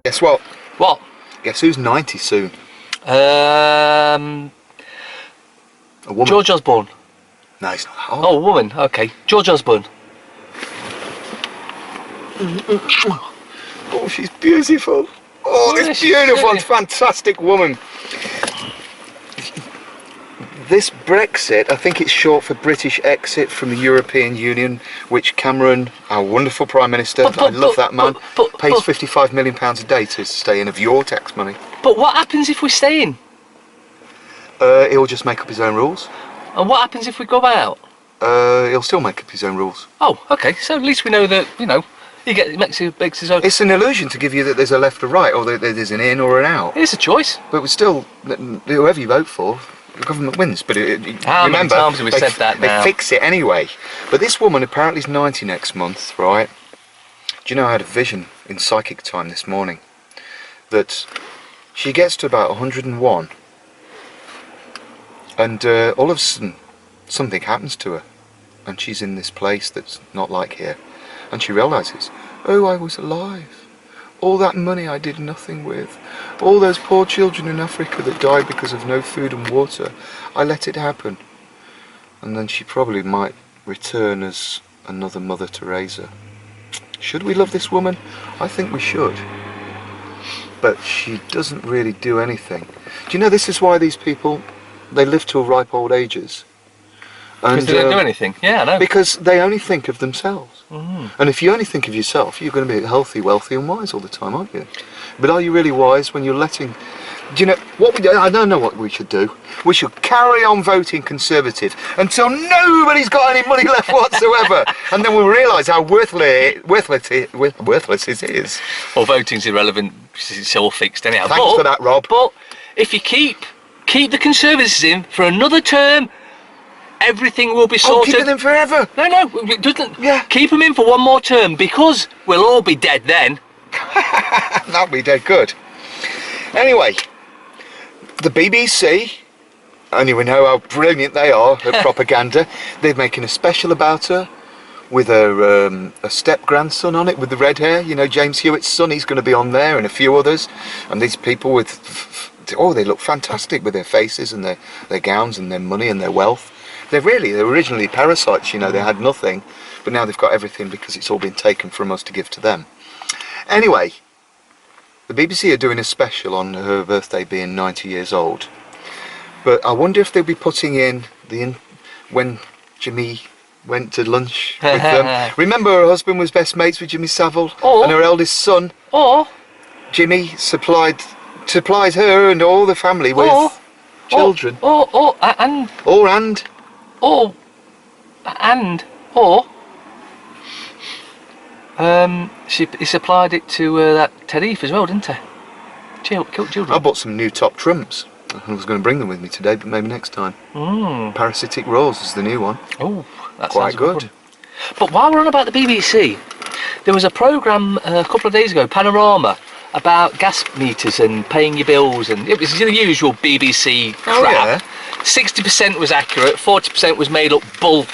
Guess what? What? Guess who's 90 soon? A woman. George Osborne. No, he's not. Oh, Oh, a woman. Okay. George Osborne. oh, she's beautiful. Oh, Yeah, this she's beautiful and silly. fantastic woman. This Brexit, I think it's short for British exit from the European Union, which Cameron, our wonderful Prime Minister, I love that man, pays £55 million a day to stay in of your tax money. But what happens if we stay in? He'll just make up his own rules. And what happens if we go out? He'll still make up his own rules. Oh, okay. So at least we know that, you know, he makes his own. It's an illusion to give you that there's a left or right, or that there's an in or an out. It's a choice. But we still, whoever you vote for, the government wins. But How many remember, times have we said that now? They fix it anyway. But this woman apparently is 90 next month, right? Do you know, I had a vision in psychic time this morning that she gets to about 101 and all of a sudden something happens to her and she's in this place that's not like here, and she realises, oh, I was alive. All that money I did nothing with, all those poor children in Africa that died because of no food and water, I let it happen. And then she probably might return as another Mother Teresa. Should we love this woman? I think we should. But she doesn't really do anything. Do you know this is why these people, they live till ripe old ages? Because they don't do anything. Yeah, I know. Because they only think of themselves. And if you only think of yourself, you're going to be healthy, wealthy and wise all the time, aren't you? But are you really wise when you're letting... Do you know what we do? I don't know what we should do. We should carry on voting Conservative until nobody's got any money left whatsoever, and then we'll realise how worthless it is. Well, voting's irrelevant. It's all fixed anyhow. Thanks for that, Rob. But if you keep the Conservatives in for another term, everything will be sorted. Oh, keep them forever. No, it doesn't. Yeah. Keep them in for one more term because we'll all be dead then. That'll be dead good. Anyway, the BBC, and we know how brilliant they are at propaganda. They're making a special about her with a step-grandson on it with the red hair. You know, James Hewitt's son, he's going to be on there, and a few others. And these people with, oh, they look fantastic with their faces and their gowns and their money and their wealth. They were originally parasites, you know, they had nothing, but now they've got everything because it's all been taken from us to give to them. Anyway, the BBC are doing a special on her birthday being 90 years old, but I wonder if they'll be putting in when Jimmy went to lunch with them. Remember, her husband was best mates with Jimmy Savile, and her eldest son, Jimmy, supplied her and all the family with children. He supplied it to that Tenerife as well, didn't he? Children. I bought some new top trumps. I was going to bring them with me today, but maybe next time. Parasitic Rose is the new one. Oh, that's quite good. But while we're on about the BBC, there was a programme a couple of days ago, Panorama, about gas meters and paying your bills, and it was the usual BBC crap. Oh, yeah. 60% was accurate, 40% was made up bull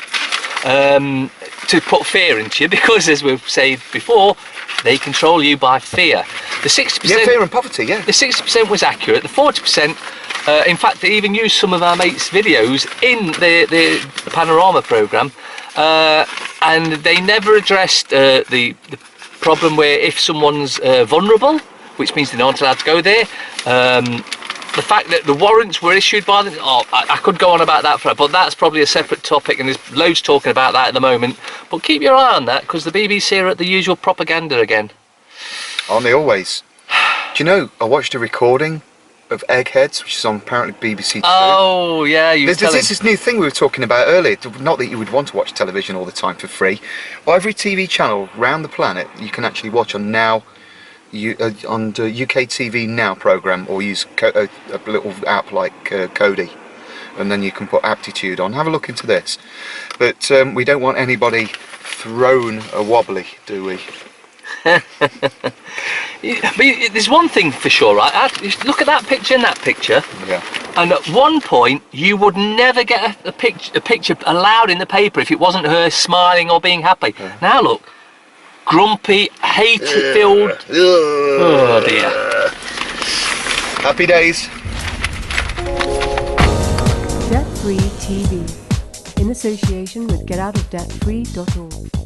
to put fear into you, because as we've said before, they control you by fear. The 60%, yeah, fear and poverty, yeah. The 60% was accurate. The 40%, in fact, they even used some of our mates' videos in the Panorama programme, and they never addressed the problem where if someone's vulnerable, which means they're not allowed to go there, the fact that the warrants were issued by them, I could go on about that forever, but that's probably a separate topic, and there's loads talking about that at the moment. But keep your eye on that, because the BBC are at the usual propaganda again. Aren't they always? Do you know, I watched a recording of Eggheads, which is on apparently BBC Two. Oh, yeah, you were telling. There's this new thing we were talking about earlier, not that you would want to watch television all the time for free. Well, every TV channel around the planet you can actually watch on Now, on the UK TV Now programme, or use a little app like Kodi, and then you can put Aptitude on. Have a look into this. But we don't want anybody thrown a wobbly, do we? But there's one thing for sure, right? Look at that picture and that picture. Yeah. And at one point, you would never get a picture allowed in the paper if it wasn't her smiling or being happy. Yeah. Now look, grumpy, hate-filled. Oh dear. Happy days. Debt Free TV, in association with GetOutOfDebtFree.org.